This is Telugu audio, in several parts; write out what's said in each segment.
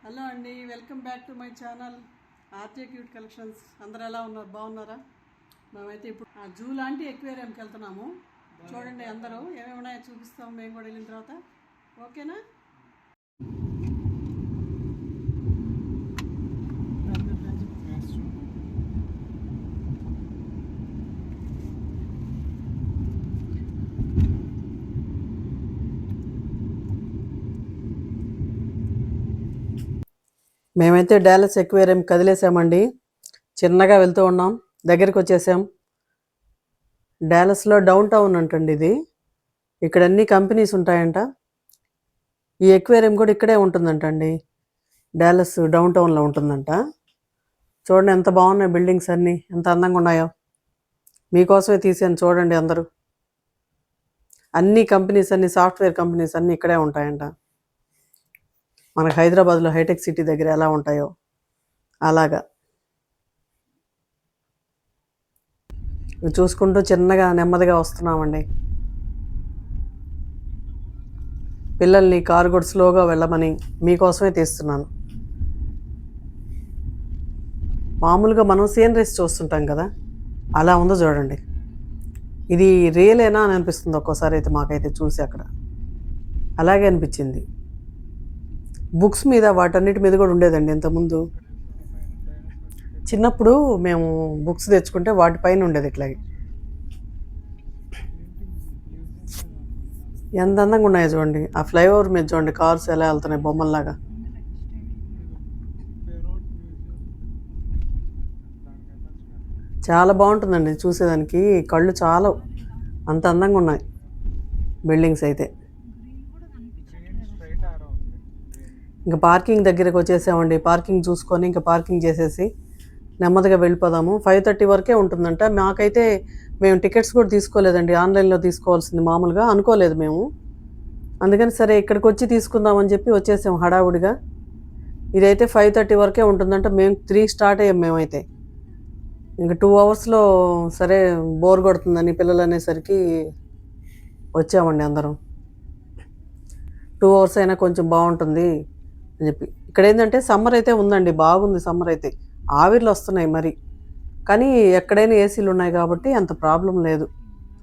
హలో అండి, welcome back to my channel RJ cute collections. అందరూ ఎలా ఉన్నారు? బాగున్నారా? మేమైతే ఇప్పుడు జూ లాంటి ఎక్వేరియంకి వెళ్తున్నాము. చూడండి, అందరూ ఏమేమి ఉన్నాయో చూపిస్తాము మేము కూడా వెళ్ళిన తర్వాత. ఓకేనా? మేమైతే డాలస్ ఎక్వేరియం కదిలేసామండి. చిన్నగా వెళ్తూ ఉన్నాం, దగ్గరికి వచ్చేసాం. డాలస్లో డౌన్ టౌన్ అంటండి ఇది. ఇక్కడ అన్ని కంపెనీస్ ఉంటాయంట. ఈ ఎక్వేరియం కూడా ఇక్కడే ఉంటుందంటండి, డాలస్ డౌన్ టౌన్లో ఉంటుందంట. చూడండి ఎంత బాగున్నాయి బిల్డింగ్స్ అన్నీ, ఎంత అందంగా ఉన్నాయో. మీకోసమే తీసాను చూడండి అందరూ. అన్ని కంపెనీస్, అన్ని సాఫ్ట్వేర్ కంపెనీస్ అన్నీ ఇక్కడే ఉంటాయంట. మనకు హైదరాబాద్లో హైటెక్ సిటీ దగ్గర ఎలా ఉంటాయో అలాగా. చూసుకుంటూ చిన్నగా నెమ్మదిగా వస్తున్నామండి. పిల్లల్ని కారు కూడా స్లోగా వెళ్ళమని మీకోసమే తీస్తున్నాను. మామూలుగా మనం సీనరీస్ చూస్తుంటాం కదా, అలా ఉందో చూడండి. ఇది రియలేనా అని అనిపిస్తుంది ఒక్కోసారి అయితే. మాకైతే చూసి అక్కడ అలాగే అనిపించింది. బుక్స్ మీద వాటన్నిటి మీద కూడా ఉండేదండి ఇంతకుముందు. చిన్నప్పుడు మేము బుక్స్ తెచ్చుకుంటే వాటిపైన ఉండేది ఇట్లాగే. ఎంత అందంగా ఉన్నాయో చూడండి. ఆ ఫ్లైఓవర్ మీద చూడండి కార్స్ ఎలా వెళ్తున్నాయి బొమ్మల్లాగా. చాలా బాగుంటుందండి చూసేదానికి, కళ్ళు చాలా అంత అందంగా ఉన్నాయి బిల్డింగ్స్ అయితే. ఇంకా పార్కింగ్ దగ్గరకు వచ్చేసామండి. పార్కింగ్ చూసుకొని ఇంకా పార్కింగ్ చేసేసి నెమ్మదిగా వెళ్ళిపోదాము. 5:30 వరకే ఉంటుందంట. మాకైతే మేము టికెట్స్ కూడా తీసుకోలేదండి, ఆన్లైన్లో తీసుకోవాల్సింది మామూలుగా అనుకోలేదు మేము. అందుకని సరే ఇక్కడికి వచ్చి తీసుకుందామని చెప్పి వచ్చేసాం హడావుడిగా. ఇదైతే 5:30 వరకే ఉంటుందంట. మేము 3 స్టార్ట్ అయ్యాం మేమైతే. ఇంకా 2 అవర్స్లో సరే బోర్ కొడుతుందని పిల్లలు అనేసరికి వచ్చామండి అందరం. 2 అవర్స్ అయినా కొంచెం బాగుంటుంది అని చెప్పి. ఇక్కడ ఏంటంటే సమ్మర్ అయితే ఉందండి, బాగుంది సమ్మర్ అయితే. ఆవిర్లు వస్తున్నాయి మరి, కానీ ఎక్కడైనా ఏసీలు ఉన్నాయి కాబట్టి అంత ప్రాబ్లం లేదు.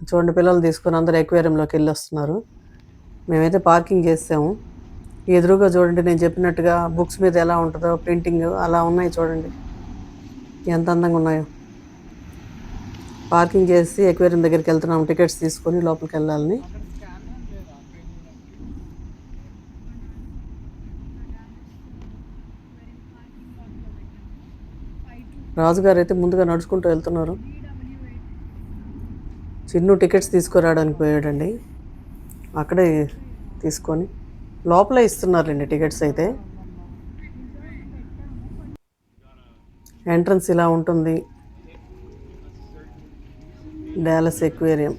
చూడండి పిల్లలు తీసుకొని అందరూ ఎక్వేరియంలోకి వెళ్ళి వస్తున్నారు. మేమైతే పార్కింగ్ చేసాము. ఎదురుగా చూడండి నేను చెప్పినట్టుగా బుక్స్ మీద ఎలా ఉంటుందో ప్రింటింగ్ అలా ఉన్నాయి చూడండి, ఎంత అందంగా ఉన్నాయో. పార్కింగ్ చేసి ఎక్వేరియం దగ్గరికి వెళ్తున్నాము టికెట్స్ తీసుకొని లోపలికి వెళ్ళాలని. రాజుగారు అయితే ముందుగా నడుచుకుంటూ వెళ్తున్నారు. చిన్ను టికెట్స్ తీసుకురావడానికి పోయాడండి, అక్కడే తీసుకొని లోపలే ఇస్తున్నారండి టికెట్స్ అయితే. ఎంట్రన్స్ ఇలా ఉంటుంది డాలస్ ఎక్వేరియం.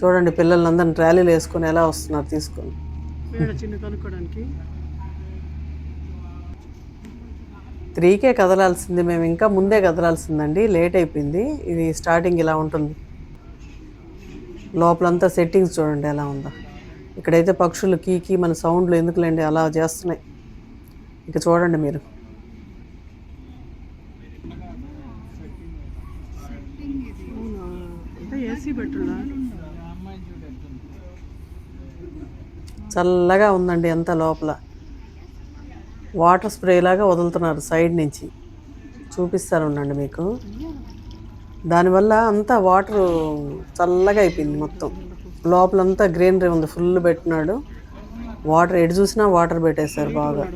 చూడండి పిల్లలందరినీ ట్రాలీలు వేసుకొని ఎలా వస్తున్నారు తీసుకొని. చిన్న కనుక్కోవడానికి 3కే కదలాల్సింది, మేము ఇంకా ముందే కదలాల్సిందండి, లేట్ అయిపోయింది. ఇది స్టార్టింగ్ ఇలా ఉంటుంది. లోపలంతా సెట్టింగ్స్ చూడండి ఎలా ఉందో. ఇక్కడైతే పక్షులు కీకి మన సౌండ్లు ఎందుకులేండి అలా చేస్తున్నాయి. ఇక చూడండి మీరు. చల్లగా ఉందండి ఎంత లోపల. వాటర్ స్ప్రే లాగా వదులుతున్నారు సైడ్ నుంచి, చూపిస్తారు ఉండండి మీకు. దానివల్ల అంతా వాటర్ చల్లగా అయిపోయింది మొత్తం. లోపలంతా గ్రీనరీ ఉంది, ఫుల్ పెట్టినాడు. వాటర్ ఎటు చూసినా వాటర్ పెట్టేశారు బాగా.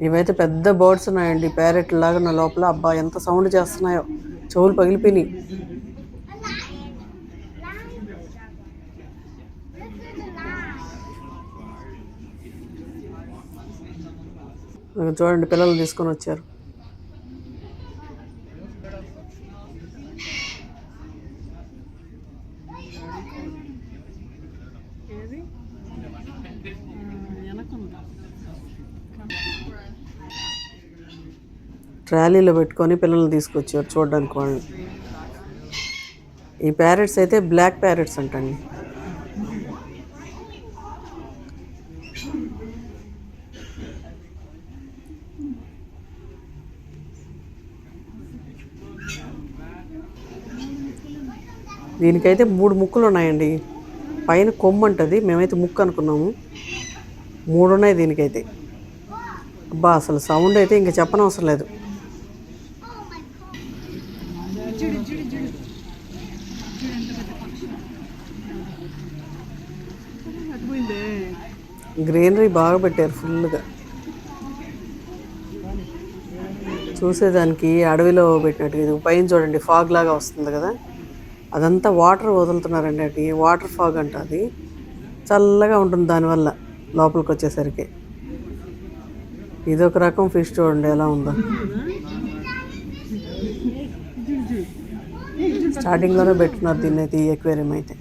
ఇవైతే పెద్ద బర్డ్స్ ఉన్నాయండి, ప్యారెట్ లాగా నా లోపల. అబ్బా ఎంత సౌండ్ చేస్తున్నాయో, చెవులు పగిలిపోయినాయి. చూడండి పిల్లలు తీసుకొని వచ్చారు. ట్రాలీలో పెట్టుకొని పిల్లల్ని తీసుకొచ్చారు చూడడానికి వాళ్ళని. ఈ ప్యారెట్స్ అయితే బ్లాక్ ప్యారెట్స్ అంటండి. దీనికైతే 3 ముక్కులు ఉన్నాయండి. పైన కొమ్ము అంటది, మేమైతే ముక్కు అనుకున్నాము. 3 ఉన్నాయి దీనికైతే. అబ్బా అసలు సౌండ్ అయితే ఇంక చెప్పనవసరం లేదు. గ్రీనరీ బాగా పెట్టారు ఫుల్గా. చూసేదానికి అడవిలో పెట్టినట్టు ఇది పైన చూడండి ఫాగ్ లాగా వస్తుంది కదా, అదంతా వాటర్ వదులుతున్నారండి. అటు వాటర్ ఫాగ్ అంట, అది చల్లగా ఉంటుంది దానివల్ల లోపలికి వచ్చేసరికి. ఇదొక రకం ఫిష్ చూడండి ఎలా ఉందో. స్టార్టింగ్లోనే పెట్టున్నారు దీన్ని అయితే, ఈ ఎక్వేరియం అయితే.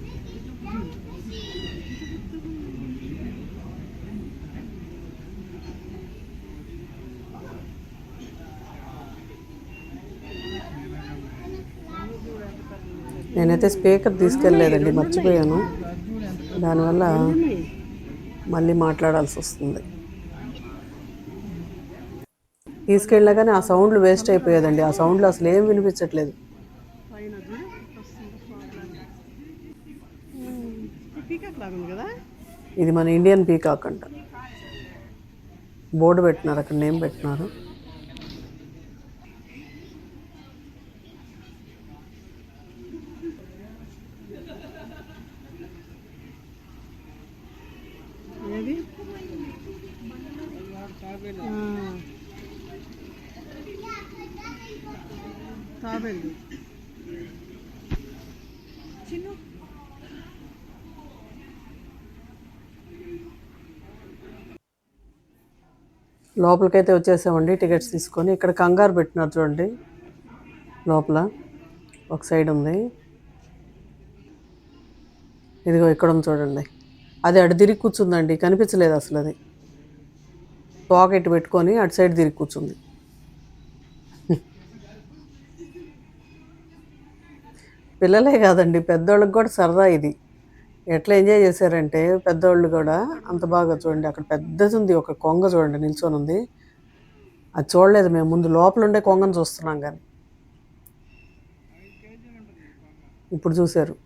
నేనైతే స్పీకర్ తీసుకెళ్ళలేదండి, మర్చిపోయాను. దానివల్ల మళ్ళీ మాట్లాడాల్సి వస్తుంది. తీసుకెళ్ళినా కానీ ఆ సౌండ్లు వేస్ట్ అయిపోయేదండి. ఆ సౌండ్లు అసలు ఏం వినిపించట్లేదు. ఇది మన ఇండియన్ పీకాక్ అంట. బోర్డు పెట్టినారు, అక్కడ నేమ్ పెట్టినారు. లోపలికైతే వచ్చేసామండి టికెట్స్ తీసుకొని. ఇక్కడ కంగారు పెట్టినారు చూడండి, లోపల ఒక సైడ్ ఉంది. ఇదిగో ఇక్కడ ఉంది చూడండి, అది అటు తిరిగి కూర్చుందండి, కనిపించలేదు అసలు. అది పాకెట్ పెట్టుకొని అటు సైడ్ తిరిగి కూర్చుంది. పిల్లలే కాదండి, పెద్దోళ్ళకి కూడా సరదా ఇది. ఎట్లా ఎంజాయ్ చేశారంటే పెద్దోళ్ళు కూడా అంత బాగా. చూడండి అక్కడ పెద్దది ఉంది, ఒక కొంగ చూడండి నిల్చొని ఉంది. అది చూడలేదు మేము, ముందు లోపల ఉండే కొంగను చూస్తున్నాం కానీ ఇప్పుడు చూశారు.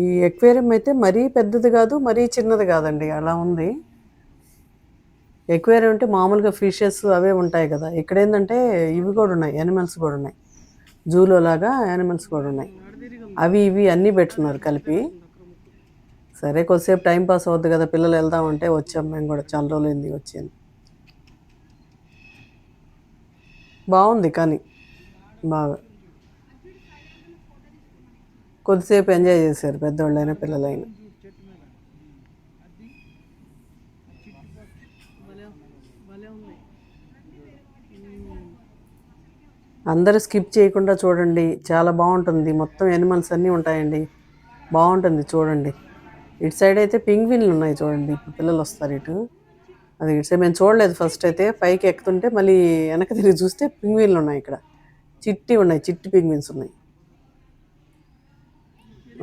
ఈ ఎక్వేరియం అయితే మరీ పెద్దది కాదు, మరీ చిన్నది కాదండి, అలా ఉంది. ఎక్వేరియం అంటే మామూలుగా ఫిషెస్ అవే ఉంటాయి కదా, ఇక్కడ ఏంటంటే ఇవి కూడా ఉన్నాయి, యానిమల్స్ కూడా ఉన్నాయి. జూలో లాగా యానిమల్స్ కూడా ఉన్నాయి. అవి ఇవి అన్నీ పెట్టున్నారు కలిపి. సరే కొద్దిసేపు టైం పాస్ అవుద్ది కదా, పిల్లలు వెళ్దామంటే వచ్చాం మేము కూడా. చాలా రోజులైంది వచ్చాను. బాగుంది కానీ బాగా కొద్దిసేపు ఎంజాయ్ చేశారు పెద్దవాళ్ళైనా పిల్లలైనా. అందరూ స్కిప్ చేయకుండా చూడండి, చాలా బాగుంటుంది. మొత్తం యానిమల్స్ అన్నీ ఉంటాయండి, బాగుంటుంది చూడండి. ఇటు సైడ్ అయితే పింగ్విన్లు ఉన్నాయి చూడండి, ఇప్పుడు పిల్లలు వస్తారు ఇటు. అది ఇటు సైడ్ మేము చూడలేదు ఫస్ట్ అయితే, పైకి ఎక్కుతుంటే మళ్ళీ వెనక తిరిగి చూస్తే పింగ్విన్లు ఉన్నాయి ఇక్కడ. చిట్టి ఉన్నాయి, చిట్టి పింగ్విన్స్ ఉన్నాయి.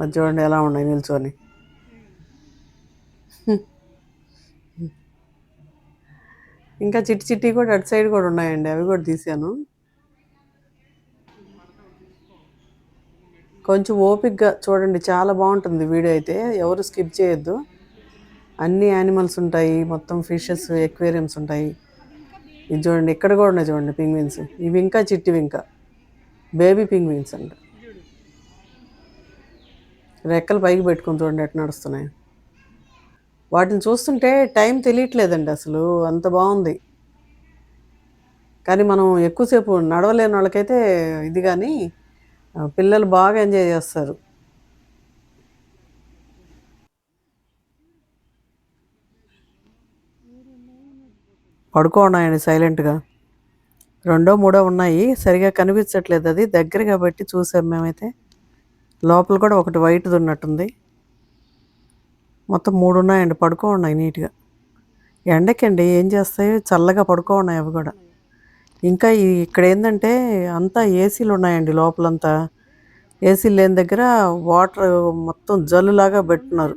అది చూడండి ఎలా ఉన్నాయి నిల్చొని. ఇంకా చిట్టి చిట్టి కూడా అటు సైడ్ కూడా ఉన్నాయండి, అవి కూడా తీసాను. కొంచెం ఓపిక్గా చూడండి, చాలా బాగుంటుంది వీడియో అయితే, ఎవరు స్కిప్ చేయొద్దు. అన్ని యానిమల్స్ ఉంటాయి, మొత్తం ఫిషెస్, ఎక్వేరియంస్ ఉంటాయి. ఇది చూడండి ఇక్కడ కూడా ఉన్నాయి చూడండి పింగ్విన్స్. ఇవి ఇంకా చిట్టివి, ఇంకా బేబీ పింగ్విన్స్ అంట. రెక్కలు పైకి పెట్టుకుని చూడండి ఎట్లా నడుస్తున్నాయి. వాటిని చూస్తుంటే టైం తెలియట్లేదండి అసలు, అంత బాగుంది. కానీ మనం ఎక్కువసేపు నడవలేని వాళ్ళకైతే ఇది, కానీ పిల్లలు బాగా ఎంజాయ్ చేస్తారు. పడుకోన్నాయండి సైలెంట్గా. 2 3 ఉన్నాయి, సరిగా కనిపించట్లేదు. అది దగ్గర కాబట్టి చూసాం మేమైతే. లోపల కూడా ఒకటి వైట్ది ఉన్నట్టుంది. మొత్తం 3 ఉన్నాయండి, పడుకో ఉన్నాయి నీట్గా. ఎండకండి ఏం చేస్తాయి, చల్లగా పడుకో ఉన్నాయి అవి కూడా. ఇంకా ఇక్కడ ఏంటంటే అంతా ఏసీలు ఉన్నాయండి లోపలంతా, ఏసీ లేని దగ్గర వాటర్ మొత్తం జల్లులాగా పెట్టున్నారు.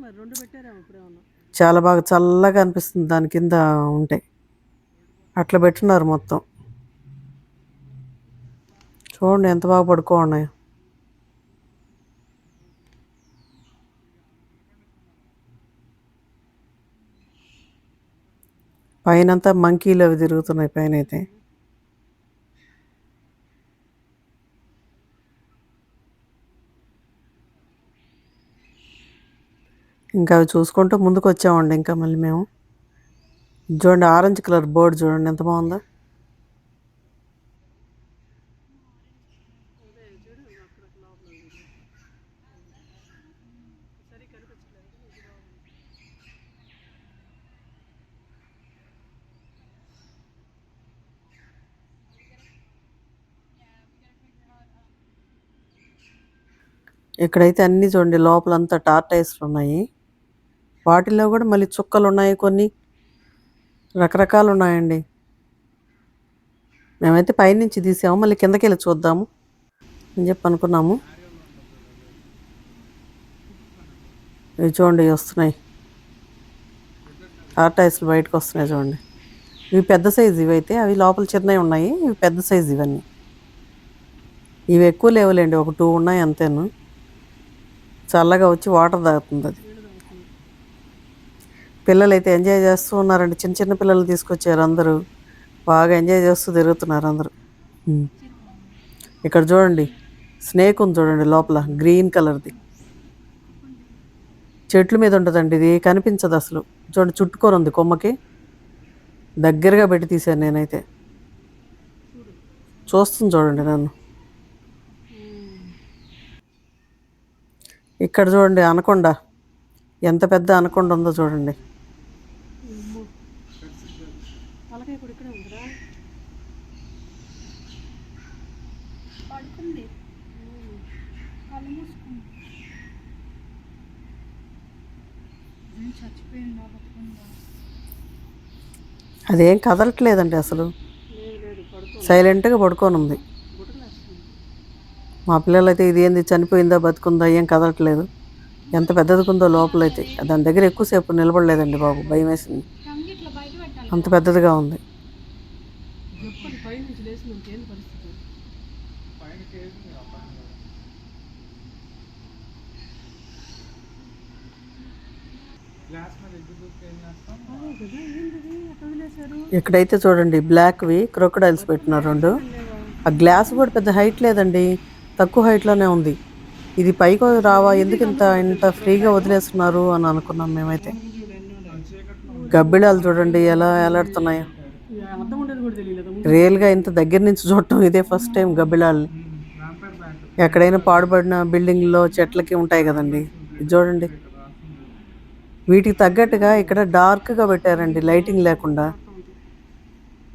చాలా బాగా చల్లగా అనిపిస్తుంది దాని కింద ఉంటే. అట్లా పెట్టున్నారు మొత్తం. చూడండి ఎంత బాగా పడుకో ఉన్నాయో. పైనంతా మంకీలు అవి తిరుగుతున్నాయి పైన అయితే. ఇంకా అవి చూసుకుంటూ ముందుకు వచ్చామండి. ఇంకా మళ్ళీ మేము చూడండి ఆరెంజ్ కలర్ బోర్డు చూడండి ఎంత బాగుందో. ఇక్కడైతే అన్నీ చూడండి లోపలంతా టార్టైస్లు ఉన్నాయి. వాటిల్లో కూడా మళ్ళీ చుక్కలు ఉన్నాయి, కొన్ని రకరకాలు ఉన్నాయండి. మేమైతే పైనుంచి తీసాము, మళ్ళీ కిందకి వెళ్ళి చూద్దాము అని చెప్పి అనుకున్నాము. ఇవి చూడండి వస్తున్నాయి, టార్టైస్లు బయటకు వస్తున్నాయి చూడండి. ఇవి పెద్ద సైజు, ఇవైతే అవి లోపల చిన్నవి ఉన్నాయి, ఇవి పెద్ద సైజు ఇవన్నీ. ఇవి ఎక్కువ లేవులేండి, ఒక 2 ఉన్నాయి అంతేను. చల్లగా వచ్చి వాటర్ తాగుతుంది అది. పిల్లలు అయితే ఎంజాయ్ చేస్తూ ఉన్నారండి. చిన్న చిన్న పిల్లలు తీసుకొచ్చారు, అందరూ బాగా ఎంజాయ్ చేస్తూ తిరుగుతున్నారు అందరూ. ఇక్కడ చూడండి స్నేక్ ఉంది చూడండి లోపల, గ్రీన్ కలర్ది. చెట్ల మీద ఉంటుందండి, ఇది కనిపించదు అసలు. చూడండి చుట్టుకొని ఉంది కొమ్మకి. దగ్గరగా పెట్టి తీశాను నేనైతే. చూస్తుంది చూడండి నన్ను. ఇక్కడ చూడండి అనకొండ, ఎంత పెద్ద అనకొండ ఉందో చూడండి. అదేం కదలట్లేదండి అసలు, సైలెంట్గా పడుకొని ఉంది. మా పిల్లలైతే ఇది ఏంది చనిపోయిందా బతుకుందా ఏం కదలట్లేదు. ఎంత పెద్దదికుందో లోపలైతే. దాని దగ్గర ఎక్కువసేపు నిలబడలేదండి బాబు, భయం వేసింది, అంత పెద్దదిగా ఉంది. ఇక్కడైతే చూడండి బ్లాక్వి క్రొకడైల్స్ పెట్టినారు 2. ఆ గ్లాస్ కూడా పెద్ద హైట్ లేదండి, తక్కువ హైట్లోనే ఉంది. ఇది పైకి రావా, ఎందుకు ఇంత ఫ్రీగా వదిలేస్తున్నారు అని అనుకున్నాం మేమైతే. గబ్బిళాలు చూడండి ఎలా ఎలాడుతున్నాయో. రియల్గా ఇంత దగ్గర నుంచి చూడటం ఇదే ఫస్ట్ టైం గబ్బిళాలని. ఎక్కడైనా పాడుపడిన బిల్డింగ్లో చెట్లకి ఉంటాయి కదండి, ఇది చూడండి. వీటికి తగ్గట్టుగా ఇక్కడ డార్క్గా పెట్టారండి, లైటింగ్ లేకుండా.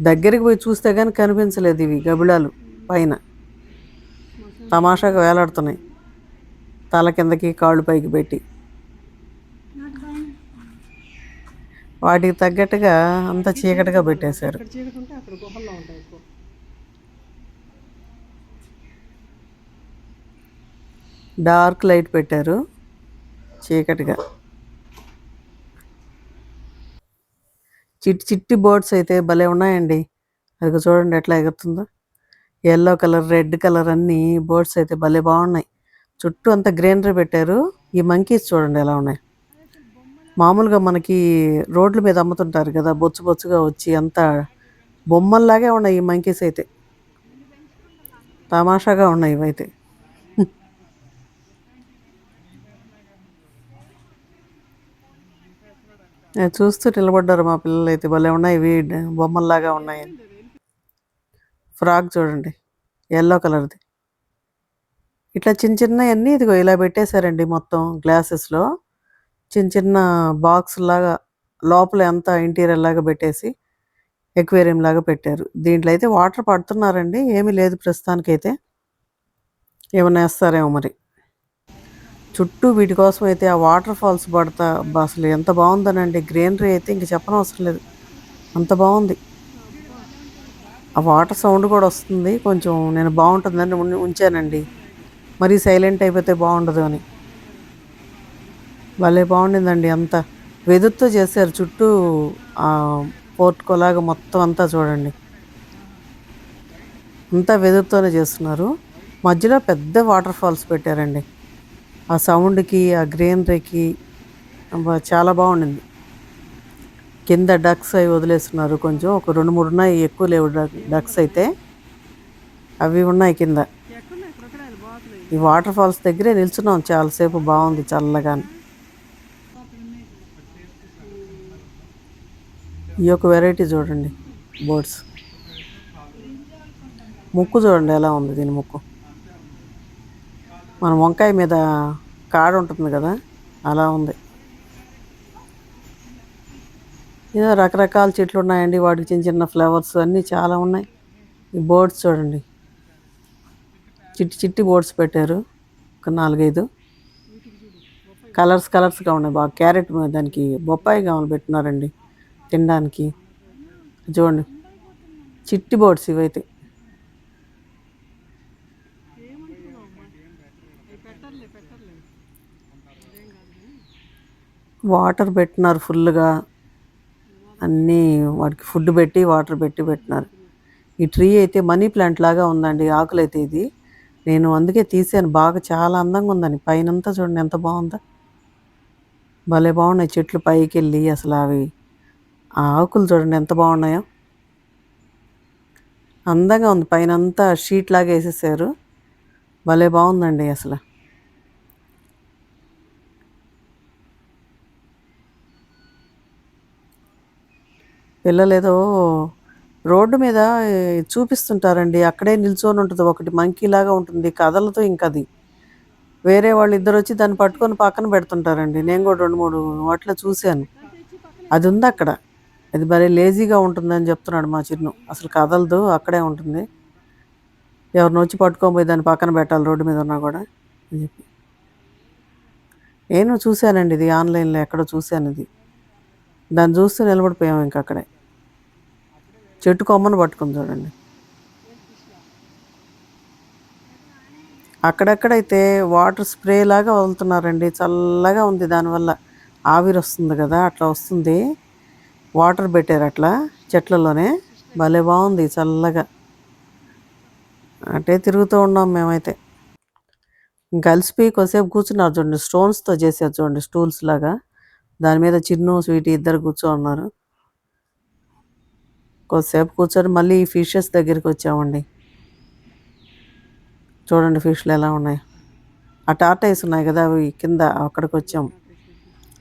దగ్గరికి పోయి చూస్తే కానీ కనిపించలేదు ఇవి గబ్బిళాలు. పైన తమాషాగా వేలాడుతున్నాయి, తల కిందకి కాళ్ళు పైకి పెట్టి. వాటికి తగ్గట్టుగా అంత చీకటిగా పెట్టేశారు. డార్క్ లైట్ పెట్టారు చీకటిగా. చిట్టి బోర్డ్స్ అయితే భలే ఉన్నాయండి. అది చూడండి ఎట్లా ఎగురుతుందో. ఎల్లో కలర్, రెడ్ కలర్ అన్ని బోర్డ్స్ అయితే భలే బాగున్నాయి. చుట్టూ అంతా గ్రీనరీ పెట్టారు. ఈ మంకీస్ చూడండి ఎలా ఉన్నాయి. మామూలుగా మనకి రోడ్ల మీద అమ్ముతుంటారు కదా, బొచ్చు బొచ్చుగా వచ్చి అంతా బొమ్మల్లాగే ఉన్నాయి ఈ మంకీస్ అయితే. తమాషాగా ఉన్నాయి ఇవైతే. చూస్తూ నిలబడ్డారు మా పిల్లలు అయితే. భలే ఉన్నాయి ఇవి, బొమ్మల్లాగా ఉన్నాయి. ఫ్రాక్ చూడండి ఎల్లో కలర్ది. ఇట్లా చిన్న చిన్నవన్నీ ఇదిగో ఇలా పెట్టేశారండి మొత్తం గ్లాసెస్లో. చిన్న చిన్న బాక్స్ లాగా లోపల అంతా ఇంటీరియర్ లాగా పెట్టేసి ఎక్వేరియం లాగా పెట్టారు. దీంట్లో అయితే వాటర్ పడుతున్నారండి, ఏమీ లేదు ప్రస్తుతానికైతే. ఏమన్నా వేస్తారేమో మరి. చుట్టూ వీటి కోసం అయితే ఆ వాటర్ ఫాల్స్ పడతా అసలు ఎంత బాగుందనండి. గ్రీనరీ అయితే ఇంక చెప్పనవసరం లేదు, అంత బాగుంది. ఆ వాటర్ సౌండ్ కూడా వస్తుంది కొంచెం. నేను బాగుంటుందని ఉంచానండి. మరీ సైలెంట్ అయిపోతే బాగుండదు అని. భలే బాగుండిందండి అంతా. వెదురుతో చేశారు చుట్టూ పోర్టుకోలాగా మొత్తం అంతా చూడండి. అంతా వెదురుతోనే చేస్తున్నారు. మధ్యలో పెద్ద వాటర్ ఫాల్స్ పెట్టారండి. ఆ సౌండ్కి ఆ గ్రీనరీకి చాలా బాగుండింది. కింద డక్స్ అవి వదిలేస్తున్నారు, కొంచెం ఒక 2-3 ఉన్నాయి, ఎక్కువ లేవు డక్స్ అయితే. అవి ఉన్నాయి కింద. ఈ వాటర్ ఫాల్స్ దగ్గరే నిల్చున్నాం చాలాసేపు, బాగుంది చల్లగా. ఈ యొక్క వెరైటీ చూడండి, బోట్స్. ముక్కు చూడండి ఎలా ఉంది దీని ముక్కు. మన వంకాయ మీద కాడ ఉంటుంది కదా, అలా ఉంది. ఏదో రకరకాల చెట్లు ఉన్నాయండి, వాటికి చిన్న చిన్న ఫ్లవర్స్ అన్నీ చాలా ఉన్నాయి. ఈ బోట్స్ చూడండి, చిట్టి చిట్టి బోట్స్ పెట్టారు, ఒక 4-5 కలర్స్గా ఉన్నాయి బాగా. క్యారెట్ దానికి బొప్పాయి కావాలి పెట్టినారండి తినడానికి. చూడండి చిట్టి బోట్స్ ఇవైతే. వాటర్ పెట్టినారు ఫుల్గా, అన్నీ వాటికి ఫుడ్ పెట్టి వాటర్ పెట్టి పెట్టినారు. ఈ ట్రీ అయితే మనీ ప్లాంట్ లాగా ఉందండి, ఆకులైతే ఇది. నేను అందుకే తీసాను, బాగా చాలా అందంగా ఉందని. పైనంతా చూడండి ఎంత బాగుందో, భలే బాగున్నాయి చెట్లు పైకి వెళ్ళి. అసలు అవి ఆ ఆకులు చూడండి ఎంత బాగున్నాయో, అందంగా ఉంది. పైన అంతా షీట్ లాగా వేసేసారు, భలే బాగుందండి అసలు. పిల్లలు ఏదో రోడ్డు మీద చూపిస్తుంటారండి, అక్కడే నిల్చొని ఉంటుంది ఒకటి, మంకీ లాగా ఉంటుంది, కథలతో. ఇంకా అది వేరే వాళ్ళు ఇద్దరు వచ్చి దాన్ని పట్టుకొని పక్కన పెడుతుంటారండి. నేను కూడా 2-3 వాటిలో చూశాను. అది ఉంది అక్కడ. అది భలే లేజీగా ఉంటుందని చెప్తున్నాడు మా చిన్ను. అసలు కదలదు, అక్కడే ఉంటుంది. ఎవరిని వచ్చి పట్టుకొని పోయి దాన్ని పక్కన పెట్టాలి రోడ్డు మీద ఉన్నా కూడా అని చెప్పి. నేను చూశానండి ఇది ఆన్లైన్లో, ఎక్కడో చూశాను ఇది. దాన్ని చూస్తూ నిలబడిపోయాము ఇంక అక్కడే. చెట్టు కొమ్మను పట్టుకుని చూడండి. అక్కడెక్కడైతే వాటర్ స్ప్రే లాగా వదులుతున్నారండి, చల్లగా ఉంది. దానివల్ల ఆవిరి వస్తుంది కదా, అట్లా వస్తుంది. వాటర్ పెట్టారు అట్లా చెట్లలోనే, భలే బాగుంది చల్లగా. అంటే తిరుగుతూ ఉన్నాం మేమైతే. ఇంకా అలసిపోయి కొద్దిసేపు కూర్చున్నారు చూడండి, స్టోన్స్తో చేశారు చూడండి, స్టూల్స్ లాగా. దాని మీద చిన్ను స్వీటీ ఇద్దరు కూర్చోన్నారు. కొద్దిసేపు కూర్చొని మళ్ళీ ఈ ఫిషెస్ దగ్గరికి వచ్చామండి. చూడండి ఫిష్లు ఎలా ఉన్నాయి. ఆ టార్టైస్ ఉన్నాయి కదా, అవి కింద అక్కడికి వచ్చాం.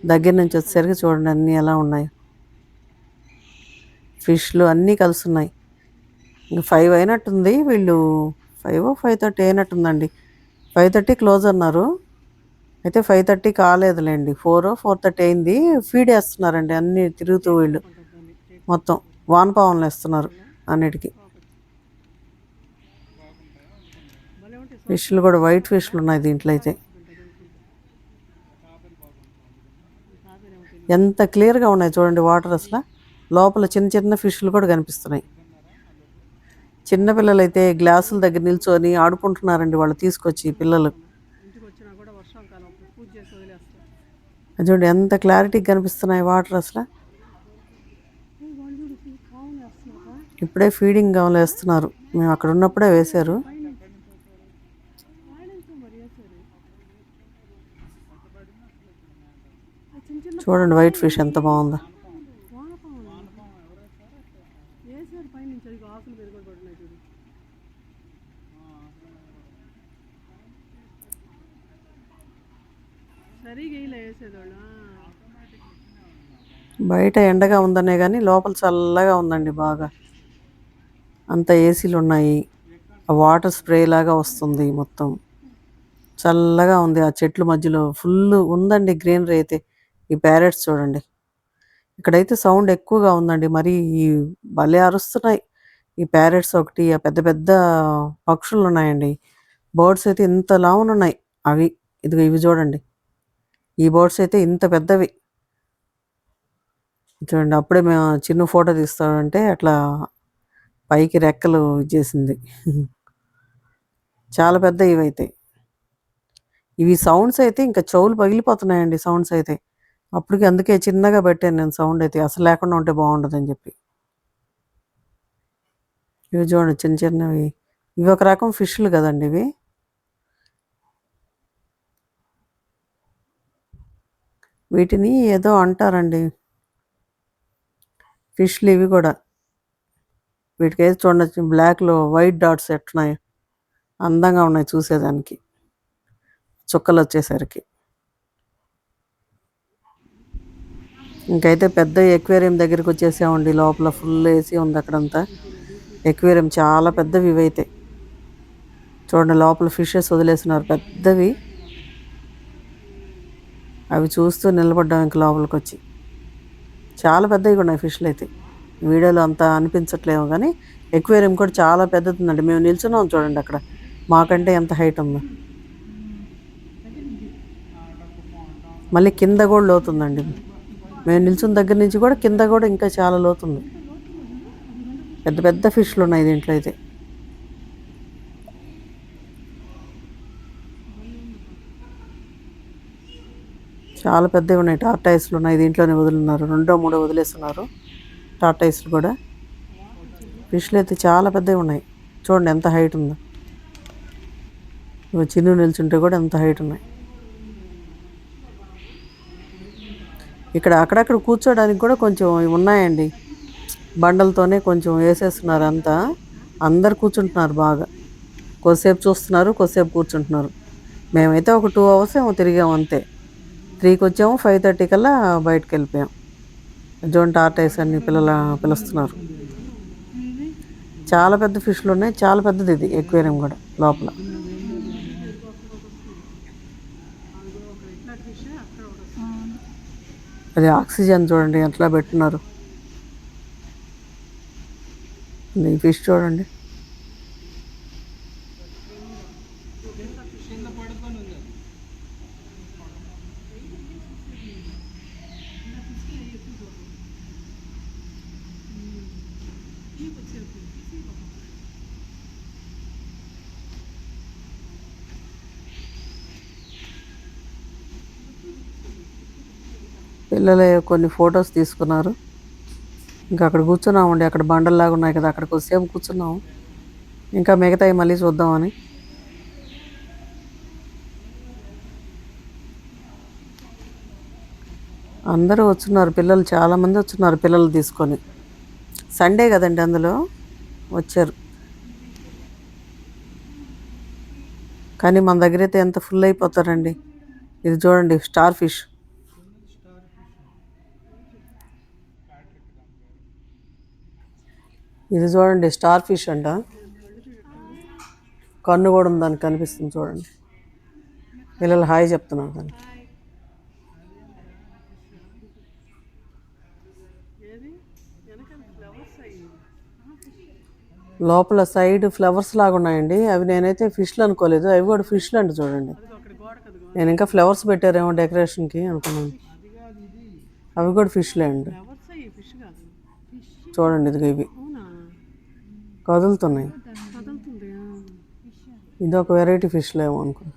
దగ్గర నుంచి వచ్చేసరికి చూడండి అన్నీ ఎలా ఉన్నాయి. ఫిష్లు అన్నీ కలిసి ఉన్నాయి. ఇంక 5 అయినట్టుంది, వీళ్ళు 5:30 అయినట్టుందండి. 5:30 క్లోజ్ అన్నారు. అయితే 5:30 కాలేదులేండి, 4:30 అయింది. ఫీడ్ వేస్తున్నారండి అన్నీ తిరుగుతూ, వీళ్ళు మొత్తం వానపాములు వేస్తున్నారు అన్నిటికీ. ఫిష్లు కూడా వైట్ ఫిష్లు ఉన్నాయి దీంట్లో అయితే. ఎంత క్లియర్గా ఉన్నాయి చూడండి వాటర్. అసలు లోపల చిన్న చిన్న ఫిష్లు కూడా కనిపిస్తున్నాయి. చిన్నపిల్లలు అయితే గ్లాసుల దగ్గర నిల్చొని ఆడుకుంటున్నారండి, వాళ్ళు తీసుకొచ్చి పిల్లలు. చూడండి ఎంత క్లారిటీగా కనిపిస్తున్నాయి వాటర్ అసలు. ఇప్పుడే ఫీడింగ్ గమలు వేస్తున్నారు, మేము అక్కడ ఉన్నప్పుడే వేశారు. చూడండి వైట్ ఫిష్ ఎంత బాగుందో. బయట ఎండగా ఉందనే కానీ లోపల చల్లగా ఉందండి బాగా. అంత ఏసీలు ఉన్నాయి, ఆ వాటర్ స్ప్రే లాగా వస్తుంది మొత్తం, చల్లగా ఉంది. ఆ చెట్ల మధ్యలో ఫుల్ ఉందండి గ్రీనరీ అయితే. ఈ ప్యారెట్స్ చూడండి, ఇక్కడైతే సౌండ్ ఎక్కువగా ఉందండి, మరి ఈ భలే అరుస్తున్నాయి ఈ ప్యారెట్స్. ఒకటి ఆ పెద్ద పెద్ద పక్షులు ఉన్నాయండి, బర్డ్స్ అయితే ఇంత లావున ఉన్నాయి అవి. ఇవి చూడండి, ఈ బర్డ్స్ అయితే ఇంత పెద్దవి చూడండి. అప్పుడే మేము చిన్న ఫోటో తీస్తామంటే అట్లా పైకి రెక్కలు ఇచ్చేసింది. చాలా పెద్ద ఇవైతే. ఇవి సౌండ్స్ అయితే ఇంకా చెవులు పగిలిపోతున్నాయండి సౌండ్స్ అయితే. అప్పటికి అందుకే చిన్నగా పెట్టాను నేను సౌండ్ అయితే. అసలు లేకుండా ఉంటే బాగుండదని చెప్పి. ఇవి చూడండి చిన్న చిన్నవి. ఇవి ఒక రకం ఫిష్లు కదండి ఇవి. వీటిని ఏదో అంటారండి. ఫిష్లు ఇవి కూడా. వీటికైతే చూడండి బ్లాక్లో వైట్ డాట్స్ ఎట్టున్నాయి. అందంగా ఉన్నాయి చూసేదానికి చుక్కలు వచ్చేసరికి. ఇంకైతే పెద్ద ఎక్వేరియం దగ్గరికి వచ్చేసామండి. లోపల ఫుల్ ఏసీ ఉంది అక్కడంతా. ఎక్వేరియం చాలా పెద్దవి ఇవైతే. చూడండి లోపల ఫిషెస్ వదిలేస్తున్నారు పెద్దవి. అవి చూస్తూ నిలబడ్డాం ఇంక లోపలికి వచ్చి. చాలా పెద్దవి ఉన్నాయి ఫిష్లు అయితే. వీడియోలో అంతా అనిపించట్లేము కానీ ఎక్వేరియం కూడా చాలా పెద్దది ఉందండి. మేము నిల్చున్నాం చూడండి అక్కడ. మాకంటే ఎంత హైట్ ఉందో. మళ్ళీ కింద కూడా లోతుందండి. మేము నిల్చున్న దగ్గర నుంచి కూడా కింద కూడా ఇంకా చాలా లోతుంది. పెద్ద పెద్ద ఫిష్లు ఉన్నాయి దీంట్లో అయితే. చాలా పెద్దవి ఉన్నాయి. టార్టాయిస్లు ఉన్నాయి దీంట్లోనే వదులున్నారు. 2 3 వదిలేస్తున్నారు టార్టాయిస్లు కూడా. ఫిష్లు అయితే చాలా పెద్దవి ఉన్నాయి. చూడండి ఎంత హైట్ ఉందో. చిన్ను నిల్చుంటే కూడా ఎంత హైట్ ఉన్నాయి. ఇక్కడ అక్కడక్కడ కూర్చోడానికి కూడా కొంచెం ఉన్నాయండి. బండలతోనే కొంచెం వేసేస్తున్నారు అంతా. అందరు కూర్చుంటున్నారు బాగా. కొద్దిసేపు చూస్తున్నారు, కొద్దిసేపు కూర్చుంటున్నారు. మేమైతే ఒక 2 అవర్స్ ఏమో తిరిగాము అంతే. 3కి వచ్చాము, 5:30 కల్లా బయటకు వెళ్ళిపోయాం. జోన్ టార్టైస్ అన్ని పిలుస్తున్నారు. చాలా పెద్ద ఫిష్లు ఉన్నాయి. చాలా పెద్దది ఇది ఎక్వేరియం కూడా లోపల. అది ఆక్సిజన్ చూడండి ఎట్లా పెట్టున్నారు. ఈ ఫిష్ చూడండి. పిల్లలు కొన్ని ఫొటోస్ తీసుకున్నారు. ఇంకా అక్కడ కూర్చున్నామండి. అక్కడ బండల్లాగా ఉన్నాయి కదా, అక్కడ కొద్దిసేపు కూర్చున్నాము. ఇంకా మిగతాయి మళ్ళీ చూద్దామని. అందరూ వచ్చున్నారు. పిల్లలు చాలామంది వచ్చున్నారు పిల్లలు తీసుకొని. సండే కదండి అందులో వచ్చారు. కానీ మన దగ్గర అయితే ఎంత ఫుల్ అయిపోతారండి. ఇది చూడండి స్టార్ ఫిష్. ఇది చూడండి స్టార్ ఫిష్ అంట. కన్ను కూడా ఉంది దానికి కనిపిస్తుంది చూడండి. పిల్లలు హాయ్ చెప్తున్నారు దానికి. లోపల సైడ్ ఫ్లవర్స్ లాగా ఉన్నాయండి. అవి నేనైతే ఫిష్లు అనుకోలేదు. అవి కూడా ఫిష్లు అండి చూడండి. నేను ఇంకా ఫ్లవర్స్ పెట్టారేమో డెకరేషన్కి అనుకున్నాను. అవి కూడా ఫిష్లే అండి. చూడండి ఇదిగో ఇవి కదులుతున్నాయి. ఇది ఒక వెరైటీ ఫిష్లు ఏమో అనుకున్నాను.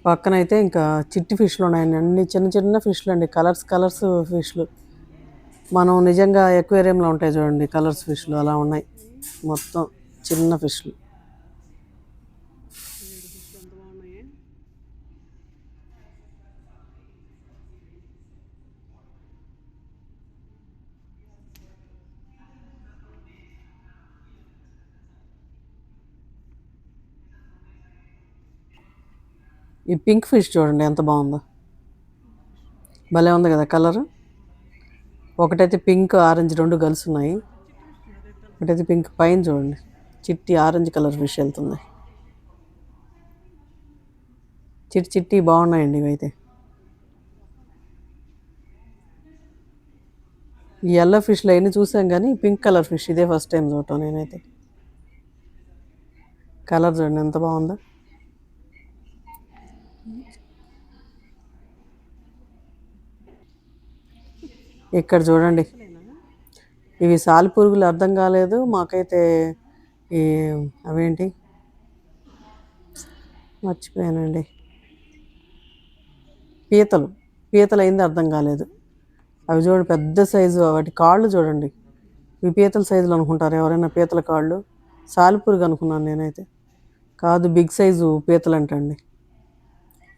పక్కన అయితే ఇంకా చిట్టి ఫిష్లు ఉన్నాయండి. అన్ని చిన్న చిన్న ఫిష్లు అండి. కలర్స్ ఫిష్లు. మనం నిజంగా ఎక్వేరియంలో ఉంటాయి చూడండి కలర్స్ ఫిష్లు, అలా ఉన్నాయి మొత్తం చిన్న ఫిష్లు. ఈ పింక్ ఫిష్ చూడండి ఎంత బాగుందో. భలే ఉంది కదా కలర్. ఒకటైతే పింక్ ఆరెంజ్ 2 కలిసి ఉన్నాయి. ఒకటైతే పింక్. పైన చూడండి చిట్టి ఆరెంజ్ కలర్ ఫిష్ వెళ్తుంది. చిట్టి బాగున్నాయండి ఇవైతే. ఈ ఎల్లో ఫిష్లో అవన్నీ చూసాం కానీ పింక్ కలర్ ఫిష్ ఇదే ఫస్ట్ టైం చూడటం నేనైతే. కలర్ చూడండి ఎంత బాగుందో. ఇక్కడ చూడండి, ఇవి సాలిపురుగులు అర్థం కాలేదు మాకైతే. ఈ అవేంటి మర్చిపోయానండి, పీతలు. పీతలు అయింది అర్థం కాలేదు. అవి చూడండి పెద్ద సైజు, వాటి కాళ్ళు చూడండి. ఇవి పీతల సైజులు అనుకుంటారు ఎవరైనా, పీతల కాళ్ళు. సాలిపురుగు అనుకున్నాను నేనైతే, కాదు బిగ్ సైజు పీతలు అంటండి.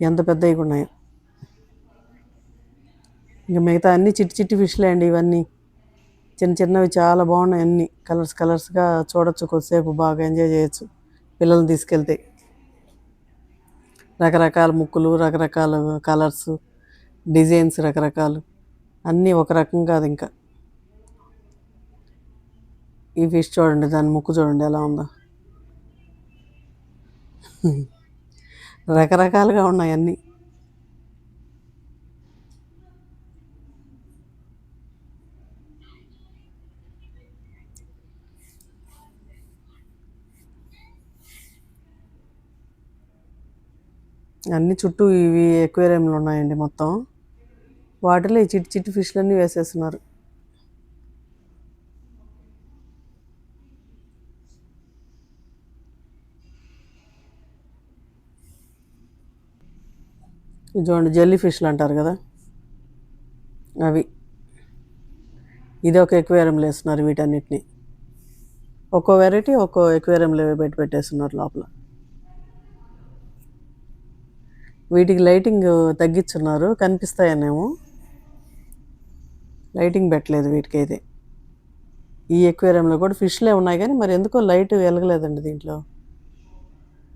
ఎంత పెద్దవి ఉన్నాయో. ఇంకా మిగతా అన్నీ చిట్టి చిట్టి ఫిష్లే అండి ఇవన్నీ. చిన్న చిన్నవి చాలా బాగున్నాయి, అన్నీ కలర్స్ కలర్స్గా చూడొచ్చు, కొద్దిసేపు బాగా ఎంజాయ్ చేయొచ్చు పిల్లల్ని తీసుకెళ్తే. రకరకాల ముక్కులు, రకరకాల కలర్స్, డిజైన్స్ రకరకాలు, అన్నీ ఒక రకం కాదు ఇంకా. ఈ ఫిష్ చూడండి, దాని ముక్కు చూడండి ఎలా ఉందో. రకరకాలుగా ఉన్నాయి అన్నీ. అన్ని చుట్టూ ఇవి ఎక్వేరియంలు ఉన్నాయండి మొత్తం. వాటిలో ఈ చిట్టి చిట్టి ఫిష్లన్నీ వేసేస్తున్నారు. చూడండి జెల్లీ ఫిష్లు అంటారు కదా అవి. ఇది ఒక ఎక్వేరియంలో వేస్తున్నారు వీటన్నిటిని. ఒక్కో వెరైటీ ఒక్కో ఎక్వేరియంలో పెట్టేస్తున్నారు లోపల. వీటికి లైటింగ్ తగ్గించున్నారు, కనిపిస్తాయనేమో. లైటింగ్ పెట్టలేదు వీటికైతే. ఈ ఎక్వేరియంలో కూడా ఫిష్లే ఉన్నాయి కానీ మరి ఎందుకో లైట్ వెలగలేదండి దీంట్లో.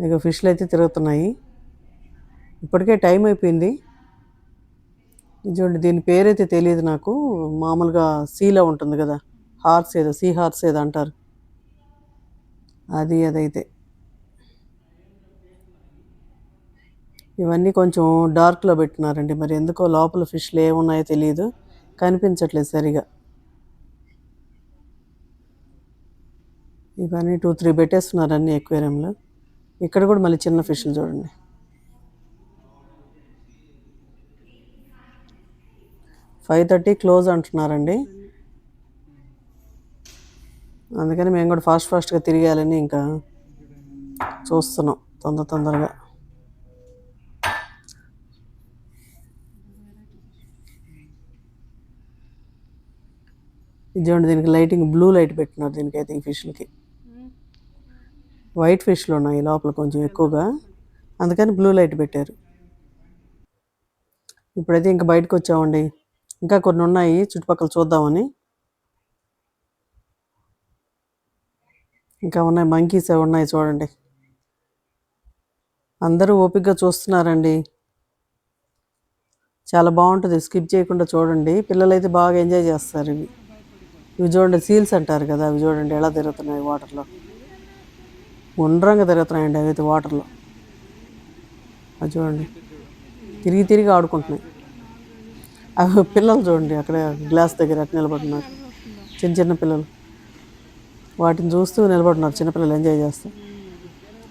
ఇక ఫిష్లు అయితే తిరుగుతున్నాయి. ఇప్పటికే టైం అయిపోయింది. చూడండి, దీని పేరైతే తెలియదు నాకు. మామూలుగా సీలో ఉంటుంది కదా, హార్స్ ఏదో, సీ హార్స్ ఏదో అంటారు, అదైతే. ఇవన్నీ కొంచెం డార్క్లో పెట్టినారండి, మరి ఎందుకో లోపల ఫిష్లు ఏమున్నాయో తెలియదు, కనిపించట్లేదు సరిగా. ఇవన్నీ 2-3 పెట్టేస్తున్నారు అన్ని ఎక్వేరియంలో. ఇక్కడ కూడా మళ్ళీ చిన్న ఫిష్లు చూడండి. "5:30 క్లోజ్ అంటున్నారండి. అందుకని మేము కూడా ఫాస్ట్గా తిరిగేయాలని ఇంకా చూస్తున్నాం తొందరగా. ఇది చూడండి, దీనికి లైటింగ్ బ్లూ లైట్ పెట్టినారు దీనికైతే. ఈ ఫిష్లకి వైట్ ఫిష్లు ఉన్నాయి లోపల కొంచెం ఎక్కువగా, అందుకని బ్లూ లైట్ పెట్టారు. ఇప్పుడైతే ఇంకా బయటకు వచ్చామండి, ఇంకా కొన్ని ఉన్నాయి చుట్టుపక్కల చూద్దామని. ఇంకా ఉన్నాయి, మంకీస్ ఉన్నాయి చూడండి. అందరూ ఓపికగా చూస్తున్నారండి, చాలా బాగుంటుంది, స్కిప్ చేయకుండా చూడండి. పిల్లలైతే బాగా ఎంజాయ్ చేస్తారు. ఇవి చూడండి, సీల్స్ అంటారు కదా, అవి చూడండి ఎలా తిరుగుతున్నాయి వాటర్లో. గుండ్రంగా తిరుగుతున్నాయండి అవి అయితే వాటర్లో. అది చూడండి, తిరిగి ఆడుకుంటున్నాయి. అవి పిల్లలు చూడండి అక్కడ గ్లాస్ దగ్గర అట్లా నిలబడుతున్నారు, చిన్న చిన్న పిల్లలు. వాటిని చూస్తూ నిలబడుతున్నారు చిన్నపిల్లలు, ఎంజాయ్ చేస్తారు.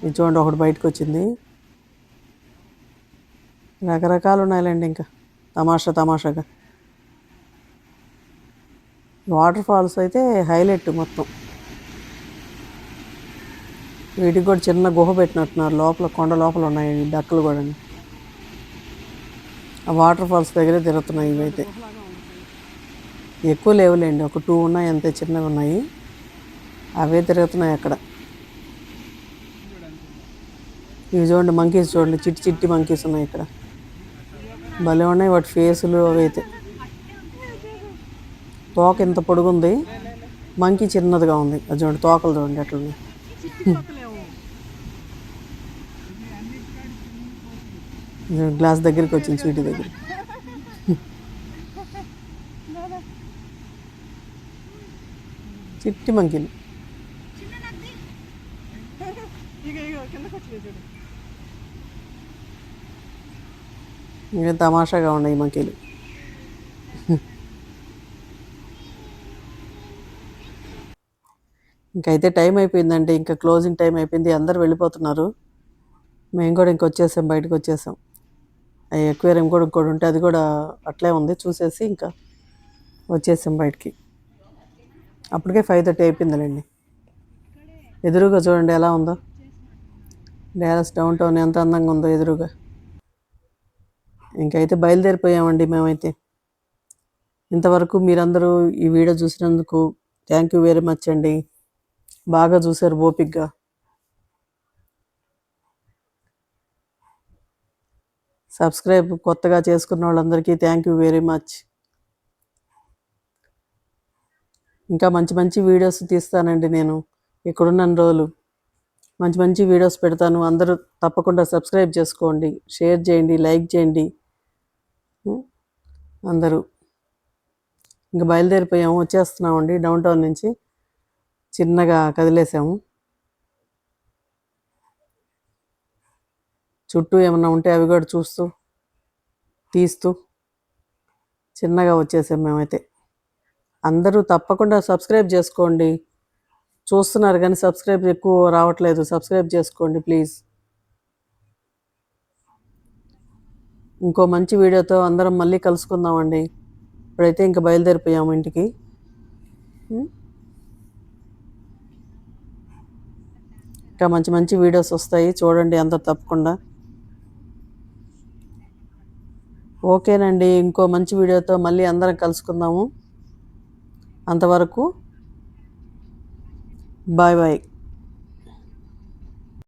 ఇది చూడండి, ఒకటి బయటకు వచ్చింది. రకరకాలు ఉన్నాయిలేండి ఇంకా, తమాషాగా. వాటర్ ఫాల్స్ అయితే హైలైట్ మొత్తం. వీటికి కూడా చిన్న గుహ పెట్టినట్టున్నారు లోపల, కొండ లోపల ఉన్నాయి డక్కులు కూడా. ఆ వాటర్ ఫాల్స్ దగ్గరే తిరుగుతున్నాయి ఇవైతే. ఎక్కువ లేవులేండి, ఒక 2 ఉన్నాయి అంతే, చిన్నవి ఉన్నాయి, అవే తిరుగుతున్నాయి అక్కడ. ఇవి చూడండి మంకీస్, చూడండి చిట్టి చిట్టి మంకీస్ ఉన్నాయి ఇక్కడ, భలే ఉన్నాయి వాటి ఫేసులు. అవి అయితే తోక ఇంత పొడుగుంది, మంకీ చిన్నదిగా ఉంది. అది చూడండి, తోకలు చూడండి ఎట్లున్నాయి. గ్లాస్ దగ్గరికి వచ్చింది, స్వీటీ దగ్గర. చిట్టి మంకీలు ఇంకా తమాషాగా ఉన్నాయి ఈ మంకీలు. ఇంకైతే టైం అయిపోయిందండి, ఇంకా క్లోజింగ్ టైం అయిపోయింది, అందరు వెళ్ళిపోతున్నారు. మేము కూడా ఇంకొచ్చేసాం, బయటకు వచ్చేసాం. ఎక్వేరియం కూడా ఇంకోటి ఉంటే అది కూడా అట్లే ఉంది, చూసేసి ఇంకా వచ్చేసాం బయటికి. అప్పటికే 5:30 అయిపోయిందిలేండి. ఎదురుగా చూడండి ఎలా ఉందో డాలస్ డౌన్ టౌన్, ఎంత అందంగా ఉందో ఎదురుగా. ఇంకైతే బయలుదేరిపోయామండి మేమైతే. ఇంతవరకు మీరందరూ ఈ వీడియో చూసినందుకు థ్యాంక్ యూ వెరీ మచ్ అండి. బాగా చూశారు ఓపిక్గా. సబ్స్క్రైబ్ కొత్తగా చేసుకున్న వాళ్ళందరికీ థ్యాంక్ యూ వెరీ మచ్. ఇంకా మంచి మంచి వీడియోస్ తీస్తానండి నేను ఇక్కడున్న రోజులు. మంచి మంచి వీడియోస్ పెడతాను. అందరూ తప్పకుండా సబ్స్క్రైబ్ చేసుకోండి, షేర్ చేయండి, లైక్ చేయండి అందరూ. ఇంకా బయలుదేరిపోయాము, వచ్చేస్తున్నామండి డౌన్ టౌన్ నుంచి. చిన్నగా కదిలేసాము. చుట్టూ ఏమన్నా ఉంటే అవి కూడా చూస్తూ తీస్తూ చిన్నగా వచ్చేసాం మేమైతే. అందరూ తప్పకుండా సబ్స్క్రైబ్ చేసుకోండి. చూస్తున్నారు కానీ సబ్స్క్రైబ్ ఎక్కువ రావట్లేదు. సబ్స్క్రైబ్ చేసుకోండి ప్లీజ్. ఇంకో మంచి వీడియోతో అందరం మళ్ళీ కలుసుకుందామండి. ఇప్పుడైతే ఇంకా బయలుదేరిపోయాము ఇంటికి. ఇంకా మంచి మంచి వీడియోస్ వస్తాయి, చూడండి అందరు తప్పకుండా. ఓకేనండి, ఇంకో మంచి వీడియోతో మళ్ళీ అందరం కలుసుకుందాము. అంతవరకు బాయ్ బాయ్.